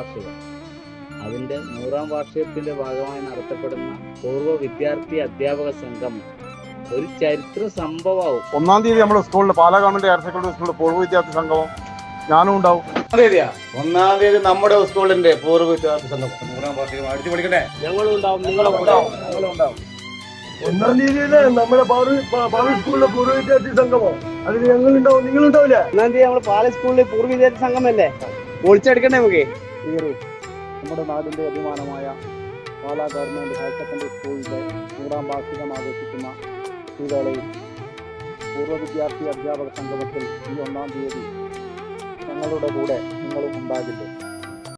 വാർഷികം. അതിൻ്റെ 100-ാം വാർഷികത്തിൻ്റെ ഭാഗമായി നടത്തപ്പെടുന്ന പൂർവ്വ വിദ്യാർത്ഥി അധ്യാപക സംഗമം ഒരു ചരിത്ര സംഭവമാവും. 1-ാം തീയതി നമ്മുടെ സ്കൂളിൽ പാലാ ഗവൺമെന്റ് ഹയർ സെക്കൻഡറി സ്കൂളിൽ പൂർവ്വ വിദ്യാർത്ഥി സംഗമം ഞാനും ഉണ്ടാവും. 1-ാം തീയതി നമ്മുടെ സ്കൂളിന്റെ പൂർവ്വ വിദ്യാർത്ഥി സംഗമം 100-ാം വാർഷികം അടിച്ചു പഠിക്കട്ടെ. ഞങ്ങളും ഉണ്ടാവും, നിങ്ങളും ഉണ്ടാവും. 1-ാം തീയതിയില് നമ്മുടെ പാല സ്കൂളിലെ പൂർവ്വ വിദ്യാർത്ഥി സംഗമം അതിന് ഞങ്ങളുണ്ടാവും, നിങ്ങളുണ്ടാവില്ല. 1-ാം തീയതി നമ്മുടെ പാല സ്കൂളിൽ പൂർവ്വ വിദ്യാർത്ഥി സംഗമല്ലേ, പൊളിച്ചെടുക്കണ്ടേ നമുക്ക്. നമ്മുടെ നാടിന്റെ അഭിമാനമായ പാലാ ഗവൺമെന്റ് ഹയർ സെക്കൻഡറി സ്കൂളിന്റെ 100-ാം വാർഷികം ആഘോഷിക്കുന്ന ഈ വേളയിൽ പൂർവ്വ വിദ്യാർത്ഥി അധ്യാപക സംഗമത്തിൽ ഈ 1-ാം തീയതി ഞങ്ങളുടെ കൂടെ നിങ്ങളും ഉണ്ടാകില്ലേ?